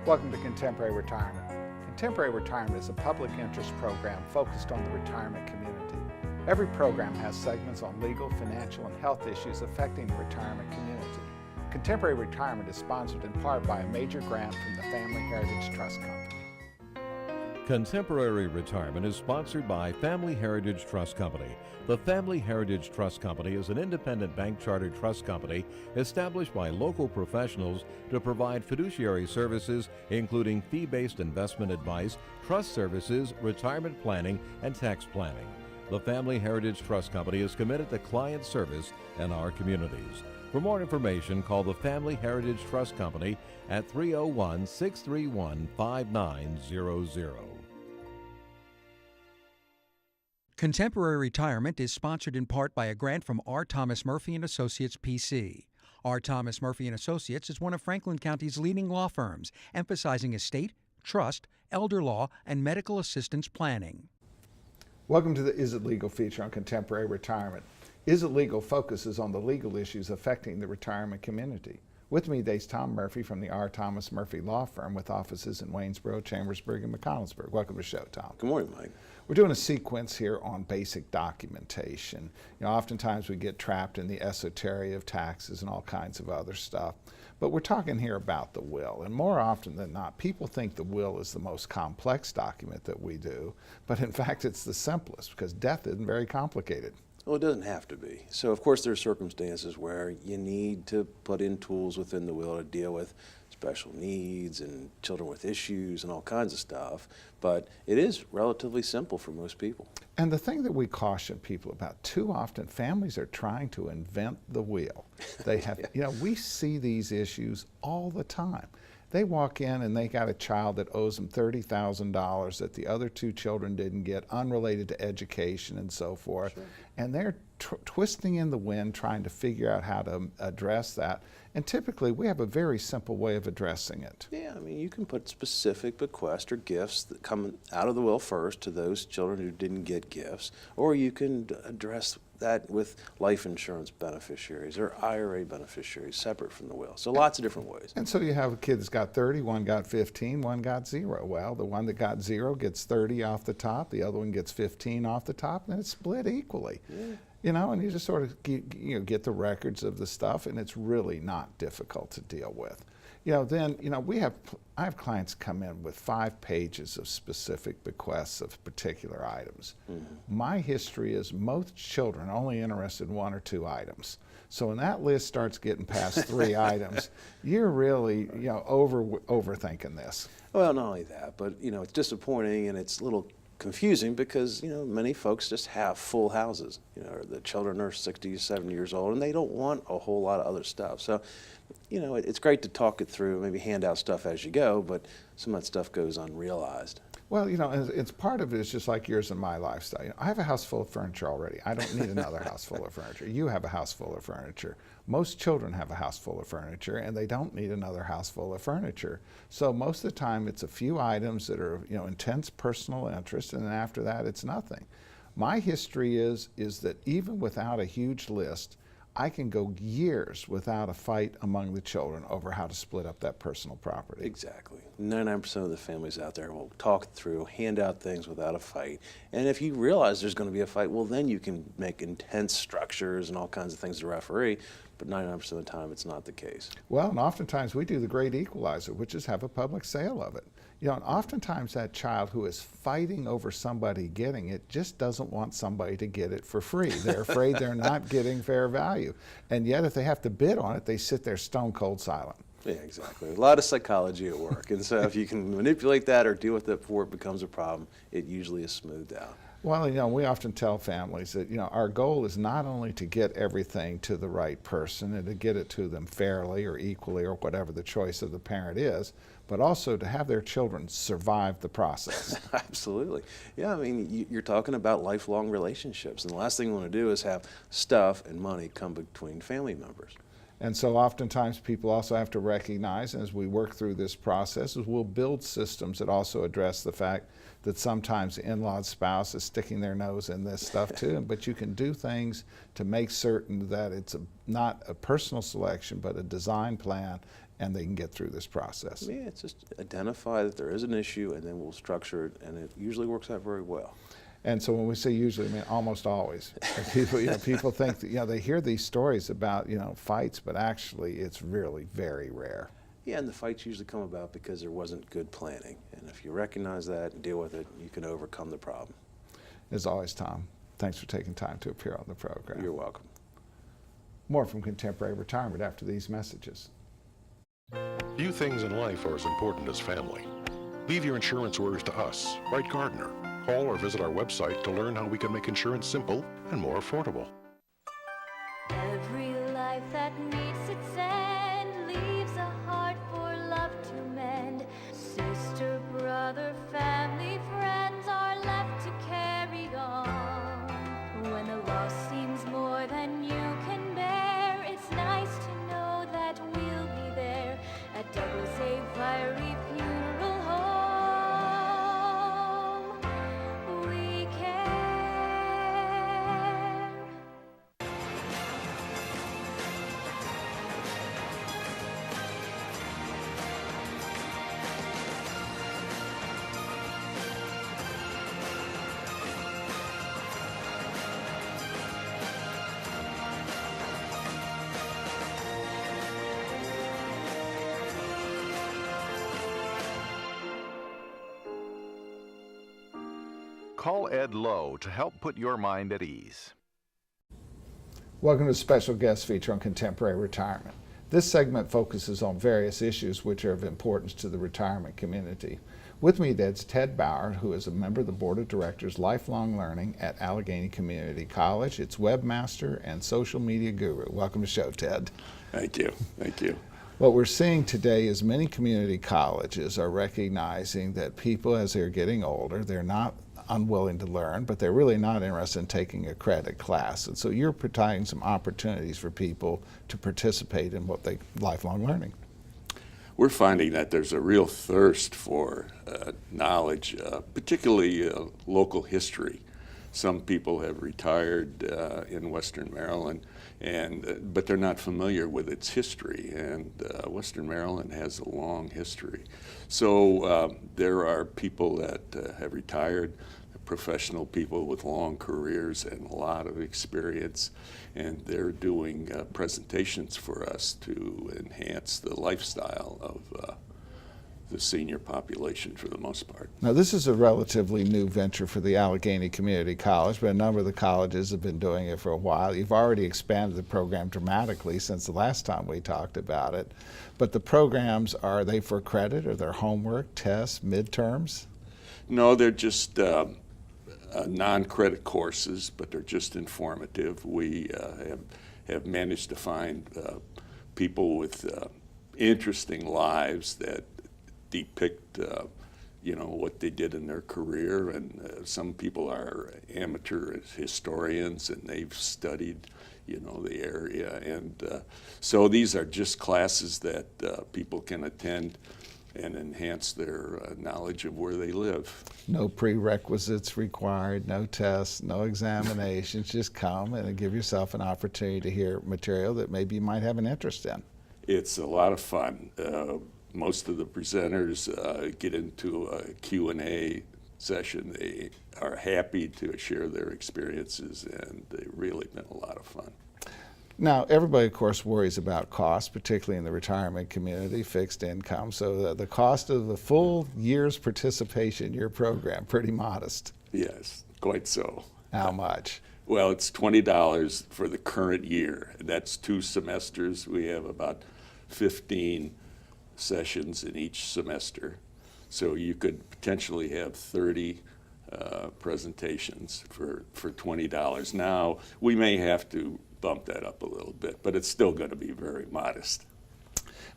Welcome to Contemporary Retirement. Contemporary Retirement is a public interest program focused on the retirement community. Every program has segments on legal, financial, and health issues affecting the retirement community. Contemporary Retirement is sponsored in part by a major grant from the Family Heritage Trust Company. Contemporary Retirement is sponsored by Family Heritage Trust Company. The Family Heritage Trust Company is an independent bank chartered trust company established by local professionals to provide fiduciary services including fee-based investment advice, trust services, retirement planning, and tax planning. The Family Heritage Trust Company is committed to client service in our communities. For more information, call the Family Heritage Trust Company at 301-631-5900. Contemporary Retirement is sponsored in part by a grant from R. Thomas Murphy & Associates, P.C. R. Thomas Murphy & Associates is one of Franklin County's leading law firms, emphasizing estate, trust, elder law, and medical assistance planning. Welcome to the Is It Legal feature on Contemporary Retirement. Is It Legal focuses on the legal issues affecting the retirement community. With me today is Tom Murphy from the R. Thomas Murphy Law Firm with offices in Waynesboro, Chambersburg, and McConnellsburg. Welcome to the show, Tom. Good morning, Mike. We're doing a sequence here on basic documentation. Oftentimes we get trapped in the esoteric of taxes and all kinds of other stuff. But we're talking here about the will, and more often than not, people think the will is the most complex document that we do, but in fact it's the simplest because death isn't very complicated. Well, it doesn't have to be. So, of course, there are circumstances where you need to put in tools within the will to deal with special needs and children with issues and all kinds of stuff. But it is relatively simple for most people. And the thing that we caution people about, too often families are trying to invent the will. They have, we see these issues all the time. They walk in and they got a child that owes them $30,000 that the other two children didn't get, unrelated to education and so forth. Sure. And they're twisting in the wind trying to figure out how to address that. And typically we have a very simple way of addressing it. Yeah, I mean, you can put specific bequests or gifts that come out of the will first to those children who didn't get gifts, or you can address that with life insurance beneficiaries or IRA beneficiaries separate from the will. So lots of different ways. And so you have a kid that's got 30, one got 15, one got 0. Well, the one that got 0 gets 30 off the top, the other one gets 15 off the top, and it's split equally. Yeah. And you just sort of get the records of the stuff, and it's really not difficult to deal with. I have clients come in with 5 pages of specific bequests of particular items. Mm-hmm. My history is most children are only interested in 1 or 2 items. So when that list starts getting past 3 items, you're really, overthinking this. Well, not only that, but, it's disappointing and it's a little confusing because, many folks just have full houses. The children are 60, 70 years old and they don't want a whole lot of other stuff. So, it's great to talk it through, maybe hand out stuff as you go, but some of that stuff goes unrealized. Well, it's part of it is just like yours and my lifestyle. I have a house full of furniture already. I don't need another house full of furniture. You have a house full of furniture. Most children have a house full of furniture, and they don't need another house full of furniture. So most of the time, it's a few items that are, intense personal interest, and then after that, it's nothing. My history is that even without a huge list, I can go years without a fight among the children over how to split up that personal property. Exactly. 99% of the families out there will talk it through, hand out things without a fight. And if you realize there's going to be a fight, well, then you can make intense structures and all kinds of things to referee. But 99% of the time, it's not the case. Well, and oftentimes we do the great equalizer, which is have a public sale of it. And oftentimes that child who is fighting over somebody getting it just doesn't want somebody to get it for free. They're afraid they're not getting fair value. And yet if they have to bid on it, they sit there stone cold silent. Yeah, exactly. A lot of psychology at work. And so if you can manipulate that or deal with it before it becomes a problem, it usually is smoothed out. Well, we often tell families that, our goal is not only to get everything to the right person and to get it to them fairly or equally or whatever the choice of the parent is, but also to have their children survive the process. Absolutely. Yeah, I mean, you're talking about lifelong relationships, and the last thing you want to do is have stuff and money come between family members. And so oftentimes people also have to recognize, as we work through this process, is we'll build systems that also address the fact that sometimes the in-law's spouse is sticking their nose in this stuff too. But you can do things to make certain that it's not a personal selection, but a design plan, and they can get through this process. Yeah, it's just identify that there is an issue, and then we'll structure it, and it usually works out very well. And so when we say usually, I mean almost always. People, people think that, they hear these stories about, fights, but actually it's really very rare. Yeah, and the fights usually come about because there wasn't good planning. And if you recognize that and deal with it, you can overcome the problem. As always, Tom, thanks for taking time to appear on the program. You're welcome. More from Contemporary Retirement after these messages. Few things in life are as important as family. Leave your insurance worries to us, Wright Gardner. Call or visit our website to learn how we can make insurance simple and more affordable. Every life that meets its end leaves a heart for love to mend. Sister, brother, family, friends are left to carry on. When the loss seems more than you can bear, it's nice to know that we'll be there at Douglas A. Fiery Funeral Home. We care. Call Ed Lowe to help put your mind at ease. Welcome to a special guest feature on Contemporary Retirement. This segment focuses on various issues which are of importance to the retirement community. With me today is Ted Bauer, who is a member of the Board of Directors Lifelong Learning at Allegheny Community College. It's webmaster and social media guru. Welcome to the show, Ted. Thank you. Thank you. What we're seeing today is many community colleges are recognizing that people, as they're getting older, they're not unwilling to learn, but they're really not interested in taking a credit class. And so you're providing some opportunities for people to participate in what they lifelong learning. We're finding that there's a real thirst for knowledge, particularly local history. Some people have retired in Western Maryland, but they're not familiar with its history, and Western Maryland has a long history. So there are people that have retired, professional people with long careers and a lot of experience, and they're doing presentations for us to enhance the lifestyle of the senior population for the most part. Now, this is a relatively new venture for the Allegheny Community College, but a number of the colleges have been doing it for a while. You've already expanded the program dramatically since the last time we talked about it. But the programs, are they for credit? Are they homework, tests, midterms? No, they're just non-credit courses, but they're just informative. We have managed to find people with interesting lives that depict what they did in their career, and some people are amateur historians and they've studied the area, and so these are just classes that people can attend and enhance their knowledge of where they live. No prerequisites required, no tests, no examinations. Just come and give yourself an opportunity to hear material that maybe you might have an interest in. It's a lot of fun. Most of the presenters get into a Q&A session. They are happy to share their experiences, and they've really been a lot of fun. Now, everybody, of course, worries about cost, particularly in the retirement community, fixed income. So the cost of the full year's participation in your program, pretty modest. Yes, quite so. How much? Well, it's $20 for the current year. That's 2 semesters. We have about 15 sessions in each semester. So you could potentially have 30 presentations for $20. Now, we may have to bump that up a little bit, but it's still going to be very modest.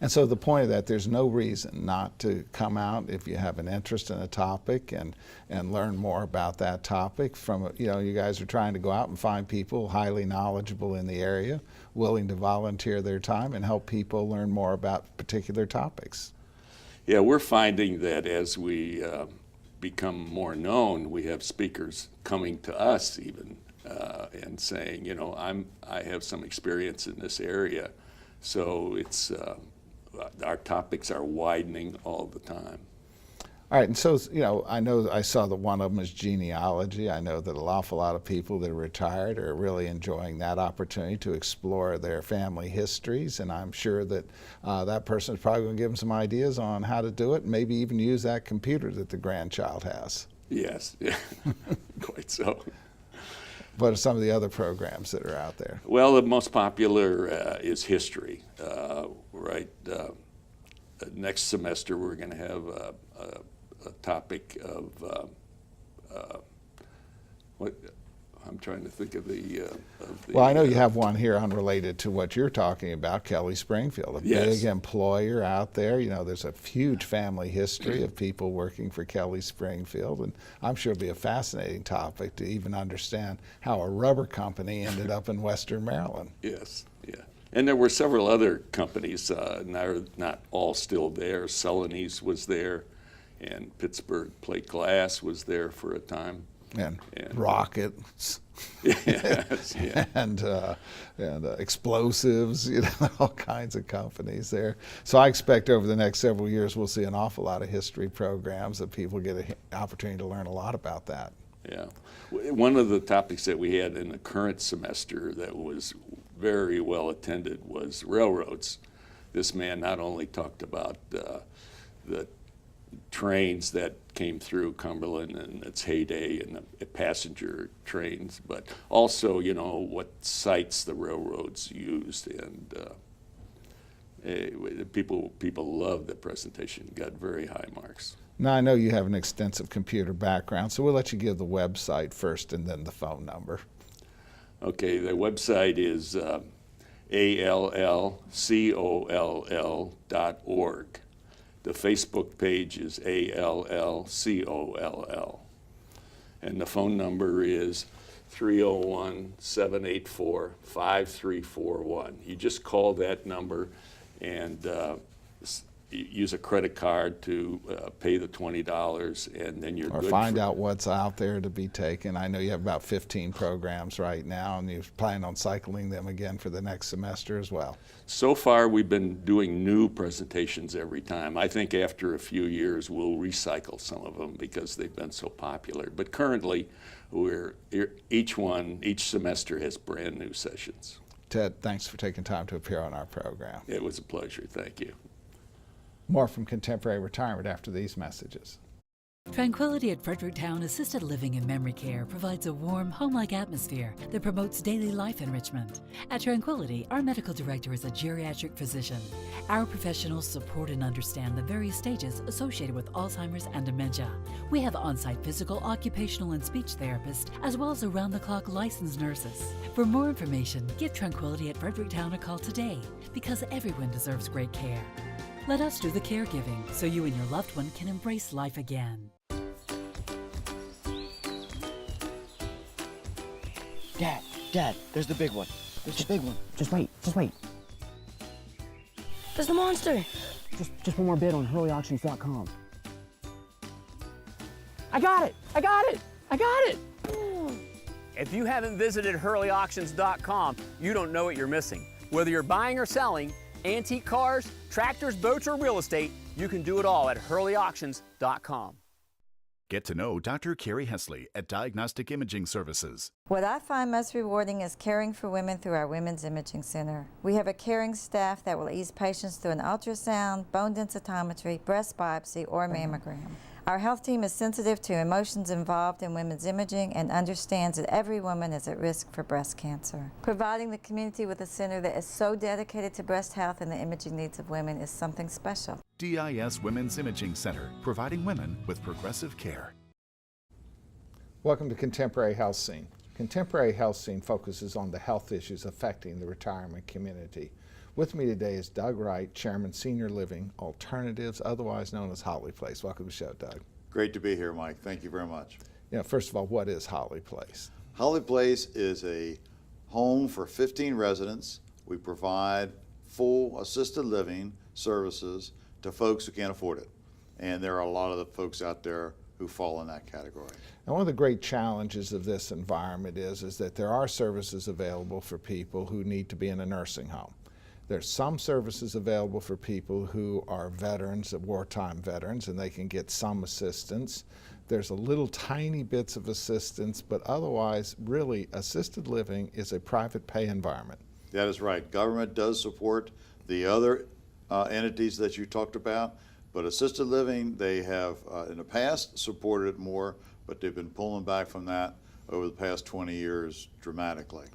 And so the point of that, there's no reason not to come out if you have an interest in a topic and learn more about that topic. From, you guys are trying to go out and find people highly knowledgeable in the area, willing to volunteer their time and help people learn more about particular topics. Yeah, we're finding that as we become more known, we have speakers coming to us even and saying, I have some experience in this area. So it's our topics are widening all the time. All right, and so, I know I saw that one of them is genealogy. I know that an awful lot of people that are retired are really enjoying that opportunity to explore their family histories, and I'm sure that that person is probably going to give them some ideas on how to do it, and maybe even use that computer that the grandchild has. Yes, yeah, quite so. What are some of the other programs that are out there? Well, the most popular is history, right? Next semester we're going to have a topic of what I'm trying to think of the. Well, I know you have one here unrelated to what you're talking about, Kelly Springfield, a Yes. big employer out there. There's a huge family history of people working for Kelly Springfield, and I'm sure it'll be a fascinating topic to even understand how a rubber company ended up in Western Maryland. Yes, yeah. And there were several other companies, not all still there. Celanese was there, and Pittsburgh Plate Glass was there for a time. And rockets, Yes, yeah. and explosives, all kinds of companies there. So I expect over the next several years we'll see an awful lot of history programs that people get an opportunity to learn a lot about that. Yeah. One of the topics that we had in the current semester that was very well attended was railroads. This man not only talked about the trains that came through Cumberland in its heyday and the passenger trains, but also, what sites the railroads used. And people loved the presentation, got very high marks. Now, I know you have an extensive computer background, so we'll let you give the website first and then the phone number. Okay, the website is allcoll.org. The Facebook page is allcoll. And the phone number is 301-784-5341. You just call that number and use a credit card to pay the $20, and then you're Or good. find out what's out there to be taken. I know you have about 15 programs right now, and you plan on cycling them again for the next semester as well. So far, we've been doing new presentations every time. I think after a few years, we'll recycle some of them because they've been so popular. But currently, each semester has brand new sessions. Ted, thanks for taking time to appear on our program. It was a pleasure. Thank you. More from Contemporary Retirement after these messages. Tranquility at Fredericktown Assisted Living and Memory Care provides a warm, home-like atmosphere that promotes daily life enrichment. At Tranquility, our medical director is a geriatric physician. Our professionals support and understand the various stages associated with Alzheimer's and dementia. We have on-site physical, occupational, and speech therapists, as well as around-the-clock licensed nurses. For more information, give Tranquility at Fredericktown a call today, because everyone deserves great care. Let us do the caregiving so you and your loved one can embrace life again. Dad, there's the big one. There's the big one. Just wait. There's the monster. Just one more bid on hurleyauctions.com. I got it. If you haven't visited hurleyauctions.com, you don't know what you're missing. Whether you're buying or selling, antique cars, tractors, boats, or real estate, you can do it all at hurleyauctions.com. Get to know Dr. Carrie Hesley at Diagnostic Imaging Services. What I find most rewarding is caring for women through our Women's Imaging Center. We have a caring staff that will ease patients through an ultrasound, bone densitometry, breast biopsy, or mammogram. Our health team is sensitive to emotions involved in women's imaging and understands that every woman is at risk for breast cancer. Providing the community with a center that is so dedicated to breast health and the imaging needs of women is something special. DIS Women's Imaging Center, providing women with progressive care. Welcome to Contemporary Health Scene. Contemporary Health Scene focuses on the health issues affecting the retirement community. With me today is Doug Wright, Chairman, Senior Living Alternatives, otherwise known as Holly Place. Welcome to the show, Doug. Great to be here, Mike. Thank you very much. First of all, what is Holly Place? Holly Place is a home for 15 residents. We provide full assisted living services to folks who can't afford it. And there are a lot of the folks out there who fall in that category. And one of the great challenges of this environment is that there are services available for people who need to be in a nursing home. There's some services available for people who are veterans, wartime veterans, and they can get some assistance. There's a little tiny bits of assistance, but otherwise, really, assisted living is a private pay environment. That is right. Government does support the other entities that you talked about, but assisted living, they have in the past supported it more, but they've been pulling back from that over the past 20 years dramatically.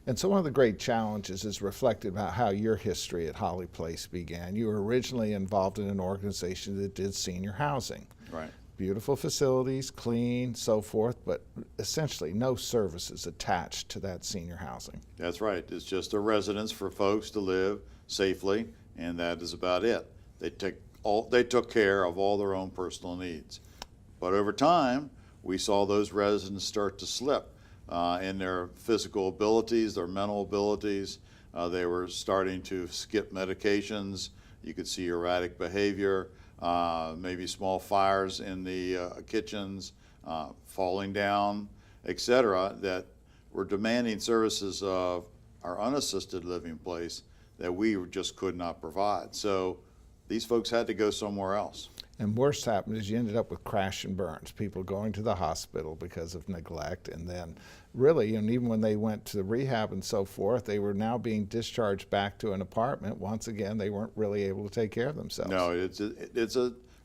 And so one of the great challenges is reflected about how your history at Holly Place began. You were originally involved in an organization that did senior housing. Right. Beautiful facilities, clean, so forth, but essentially no services attached to that senior housing. That's right. It's just a residence for folks to live safely, and that is about it. They took care of all their own personal needs. But over time, we saw those residents start to slip in their physical abilities, their mental abilities. They were starting to skip medications. You could see erratic behavior, maybe small fires in the kitchens, falling down, etc., that were demanding services of our unassisted living place that we just could not provide. So these folks had to go somewhere else. And worse happened is you ended up with crash and burns, people going to the hospital because of neglect, and then really, and even when they went to rehab and so forth, they were now being discharged back to an apartment. Once again, they weren't really able to take care of themselves. No,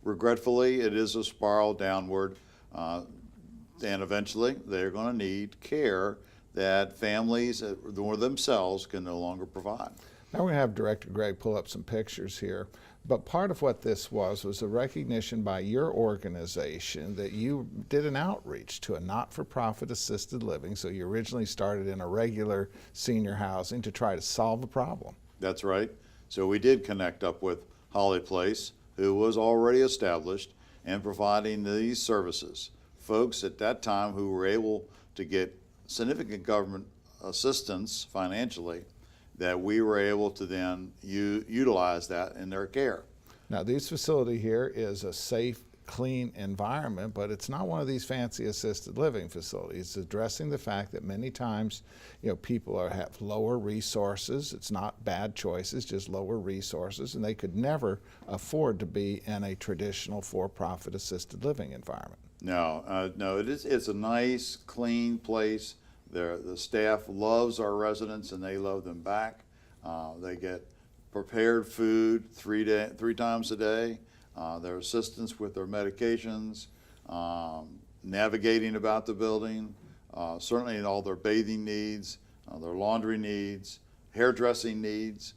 regretfully, it is a spiral downward, and eventually they're going to need care that families or themselves can no longer provide. Now we're going to have Director Gregg pull up some pictures here. But part of what this was a recognition by your organization that you did an outreach to a not-for-profit assisted living. So you originally started in a regular senior housing to try to solve a problem. That's right. So we did connect up with Holly Place, who was already established and providing these services. Folks at that time who were able to get significant government assistance financially, that we were able to then utilize that in their care. Now, this facility here is a safe, clean environment, but it's not one of these fancy assisted living facilities. It's addressing the fact that many times, people have lower resources. It's not bad choices, just lower resources, and they could never afford to be in a traditional for-profit assisted living environment. No, it's a nice, clean place. The staff loves our residents and they love them back. They get prepared food three times a day. Their assistance with their medications, navigating about the building, certainly in all their bathing needs, their laundry needs, hairdressing needs,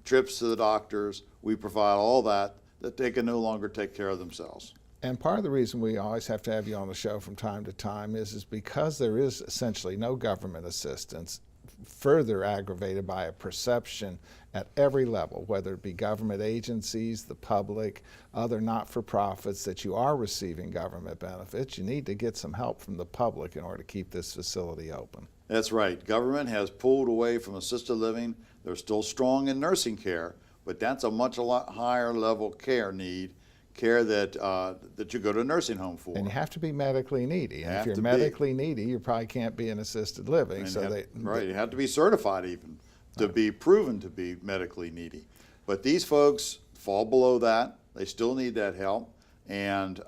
trips to the doctors. We provide all that they can no longer take care of themselves. And part of the reason we always have to have you on the show from time to time is because there is essentially no government assistance, further aggravated by a perception at every level, whether it be government agencies, the public, other not-for-profits, that you are receiving government benefits. You need to get some help from the public in order to keep this facility open. That's right. Government has pulled away from assisted living. They're still strong in nursing care, but that's a lot higher level care that you go to a nursing home for. And you have to be medically needy. And if you're medically needy, you probably can't be in assisted living. You have to be certified even to be proven to be medically needy. But these folks fall below that. They still need that help, and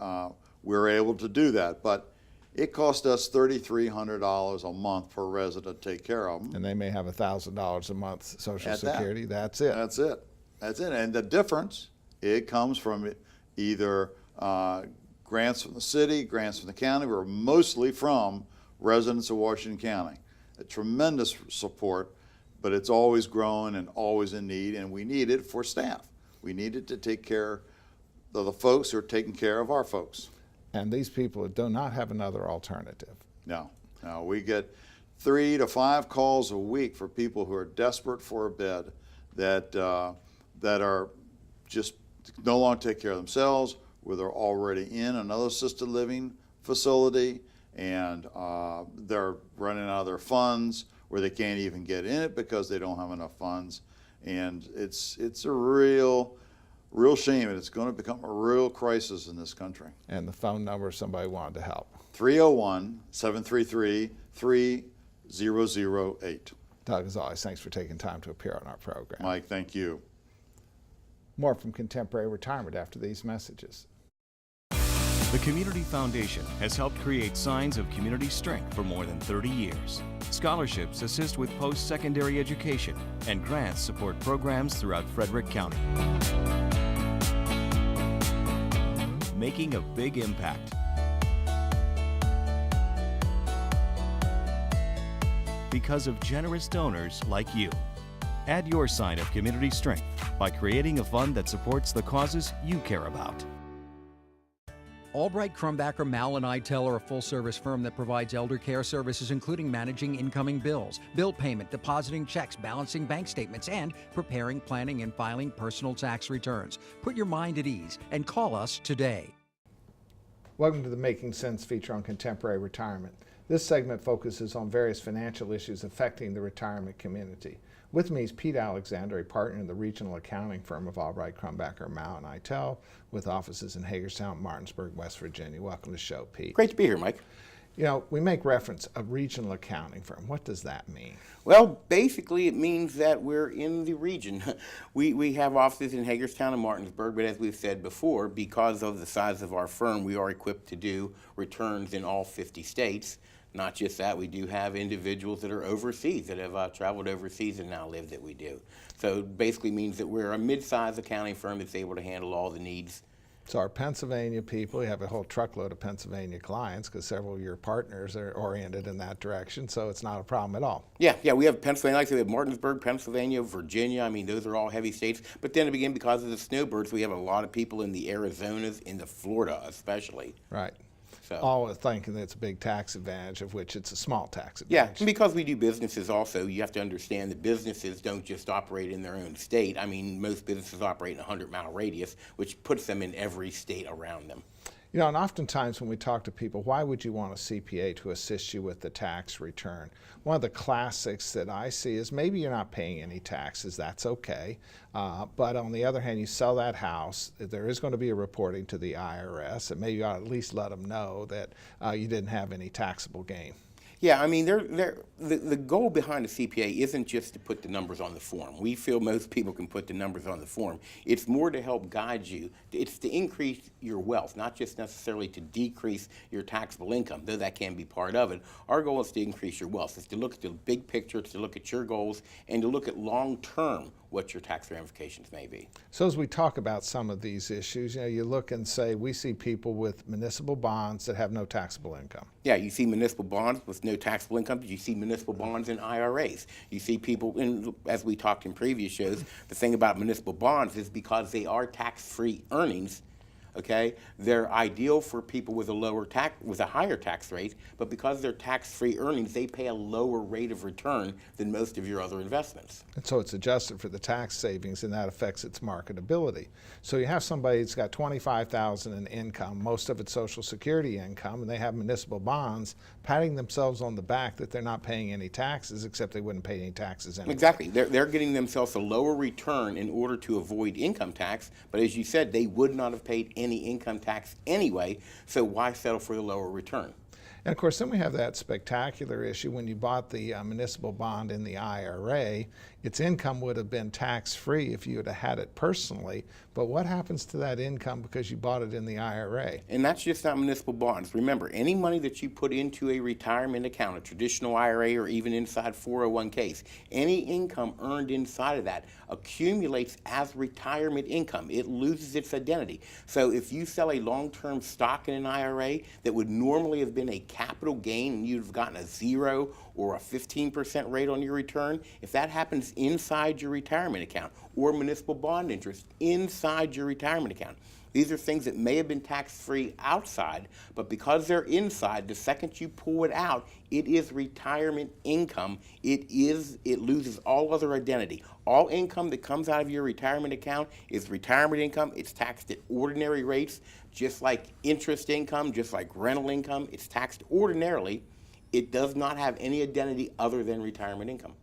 we're able to do that. But it cost us $3,300 a month per resident to take care of them. And they may have $1,000 a month Social Security. That's it. That's it. And the difference, it comes from either grants from the city, grants from the county, or mostly from residents of Washington County. A tremendous support, but it's always growing and always in need, and we need it for staff. We need it to take care of the folks who are taking care of our folks. And these people do not have another alternative. No, we get 3 to 5 calls a week for people who are desperate for a bed that are just no longer take care of themselves, where they're already in another assisted living facility and they're running out of their funds, where they can't even get in it because they don't have enough funds. And it's a real shame, and it's going to become a real crisis in this country. And the phone number if somebody wanted to help. 301-733-3008. Doug, as always, thanks for taking time to appear on our program. Mike, thank you. More from Contemporary Retirement after these messages. The Community Foundation has helped create signs of community strength for more than 30 years. Scholarships assist with post-secondary education, and grants support programs throughout Frederick County. Making a big impact. Because of generous donors like you. Add your sign of community strength by creating a fund that supports the causes you care about. Albright, Crumbacher, Mal & Itel are a full-service firm that provides elder care services including managing incoming bills, bill payment, depositing checks, balancing bank statements, and preparing, planning, and filing personal tax returns. Put your mind at ease and call us today. Welcome to the Making Sense feature on Contemporary Retirement. This segment focuses on various financial issues affecting the retirement community. With me is Pete Alexander, a partner in the regional accounting firm of Albright, Crumbacher, Mal & Itel, with offices in Hagerstown, Martinsburg, West Virginia. Welcome to the show, Pete. Great to be here, Mike. You know, we make reference a regional accounting firm. What does that mean? Well, basically it means that we're in the region. We have offices in Hagerstown and Martinsburg, but as we've said before, because of the size of our firm, we are equipped to do returns in all 50 states. Not just that, we do have individuals that are overseas, that have traveled overseas and now live that we do. So it basically means that we're a mid-sized accounting firm that's able to handle all the needs. So our Pennsylvania people, we have a whole truckload of Pennsylvania clients because several of your partners are oriented in that direction, so it's not a problem at all. Yeah, we have Pennsylvania, like I said, we have Martinsburg, Pennsylvania, Virginia. I mean, those are all heavy states. But then again, because of the snowbirds, we have a lot of people in the Arizonas, in the Florida especially. Right. So. All thinking that it's a big tax advantage, of which it's a small tax Yeah, advantage. and because we do businesses also, you have to understand that businesses don't just operate in their own state. I mean, most businesses operate in a 100-mile radius, which puts them in every state around them. You know, and oftentimes when we talk to people, why would you want a CPA to assist you with the tax return? One of the classics that I see is maybe you're not paying any taxes, that's okay. But on the other hand, you sell that house, there is going to be a reporting to the IRS, and maybe you ought to at least let them know that you didn't have any taxable gain. Yeah, I mean, the goal behind a CPA isn't just to put the numbers on the form. We feel most people can put the numbers on the form. It's more to help guide you. It's to increase your wealth, not just necessarily to decrease your taxable income, though that can be part of it. Our goal is to increase your wealth. It's to look at the big picture, to look at your goals, and to look at long-term what your tax ramifications may be. So as we talk about some of these issues, you know, you look and say, we see people with municipal bonds that have no taxable income. Yeah, you see municipal bonds with no taxable income. You see municipal bonds in IRAs. You see people, as we talked in previous shows, the thing about municipal bonds is because they are tax-free earnings, okay, they're ideal for people with a higher tax rate, but because they're tax-free earnings, they pay a lower rate of return than most of your other investments. And so it's adjusted for the tax savings, and that affects its marketability. So you have somebody that's got $25,000 in income, most of it's Social Security income, and they have municipal bonds, patting themselves on the back that they're not paying any taxes, except they wouldn't pay any taxes anyway. Exactly. They're getting themselves a lower return in order to avoid income tax, but as you said, they would not have paid any income tax anyway, so why settle for the lower return? And of course, then we have that spectacular issue when you bought the municipal bond in the IRA, its income would have been tax-free if you had had it personally, but what happens to that income because you bought it in the IRA? And that's just not municipal bonds. Remember, any money that you put into a retirement account, a traditional IRA or even inside 401ks, any income earned inside of that accumulates as retirement income. It loses its identity. So if you sell a long-term stock in an IRA that would normally have been a capital gain and you'd have gotten a 0 or a 15% rate on your return, if that happens inside your retirement account or municipal bond interest inside your retirement account, these are things that may have been tax-free outside, but because they're inside, the second you pull it out, it is retirement income. It loses all other identity. All income that comes out of your retirement account is retirement income. It's taxed at ordinary rates, just like interest income, just like rental income. It's taxed ordinarily. It does not have any identity other than retirement income.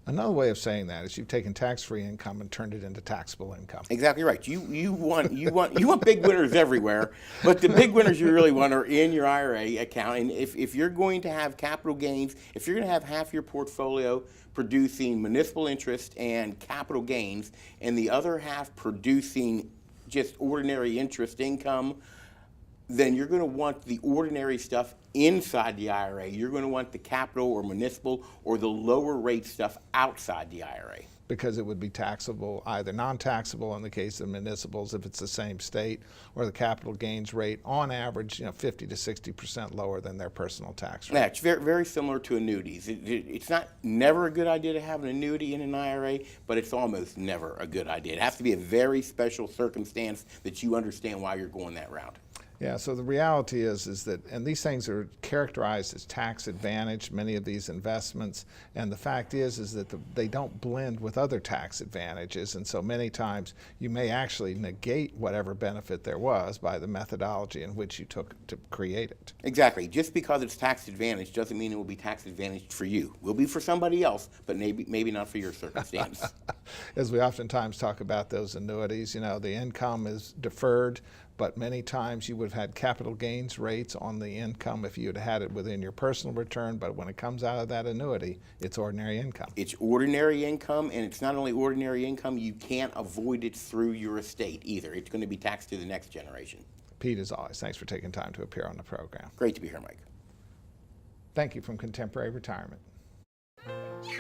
Another way of saying that is you've taken tax-free income and turned it into taxable income. Exactly right. You want big winners everywhere, but the big winners you really want are in your IRA account. And if you're going to have capital gains, if you're going to have half your portfolio producing municipal interest and capital gains, and the other half producing just ordinary interest income, then you're going to want the ordinary stuff inside the IRA. You're going to want the capital or municipal or the lower rate stuff outside the IRA. Because it would be taxable, either non-taxable in the case of municipals if it's the same state, or the capital gains rate on average, 50 to 60% lower than their personal tax rate. Yeah, it's very, very similar to annuities. It's not never a good idea to have an annuity in an IRA, but it's almost never a good idea. It has to be a very special circumstance that you understand why you're going that route. Yeah, so the reality is that, and these things are characterized as tax advantage, many of these investments, and the fact is that they don't blend with other tax advantages, and so many times you may actually negate whatever benefit there was by the methodology in which you took to create it. Exactly. Just because it's tax advantage doesn't mean it will be tax advantaged for you. It will be for somebody else, but maybe not for your circumstance. As we oftentimes talk about those annuities, the income is deferred, but many times you would have had capital gains rates on the income if you had had it within your personal return, but when it comes out of that annuity, it's ordinary income. It's ordinary income, and it's not only ordinary income, you can't avoid it through your estate either. It's going to be taxed to the next generation. Pete, as always, thanks for taking time to appear on the program. Great to be here, Mike. Thank you from Contemporary Retirement.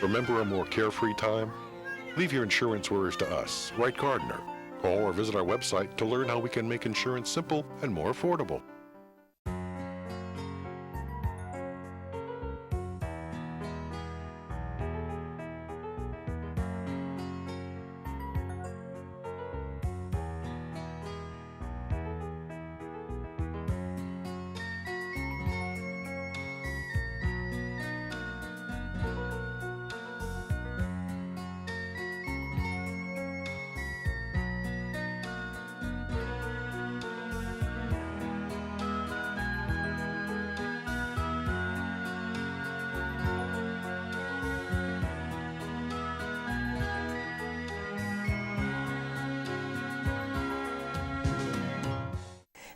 Remember a more carefree time? Leave your insurance worries to us, Wright Gardner. Call or visit our website to learn how we can make insurance simple and more affordable.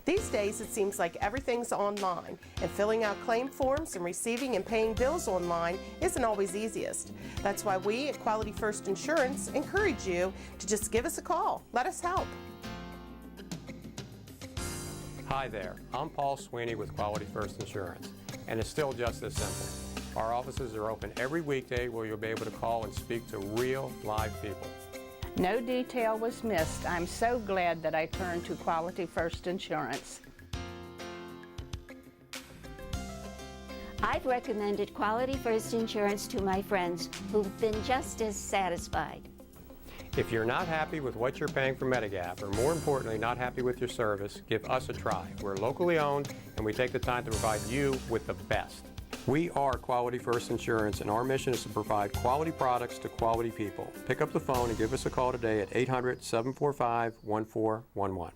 These days, it seems like everything's online, and filling out claim forms and receiving and paying bills online isn't always easiest. That's why we at Quality First Insurance encourage you to just give us a call. Let us help. Hi there, I'm Paul Sweeney with Quality First Insurance, and it's still just this simple. Our offices are open every weekday where you'll be able to call and speak to real, live people. No detail was missed. I'm so glad that I turned to Quality First Insurance. I've recommended Quality First Insurance to my friends who've been just as satisfied. If you're not happy with what you're paying for Medigap, or more importantly, not happy with your service, give us a try. We're locally owned, and we take the time to provide you with the best. We are Quality First Insurance, and our mission is to provide quality products to quality people. Pick up the phone and give us a call today at 800-745-1411.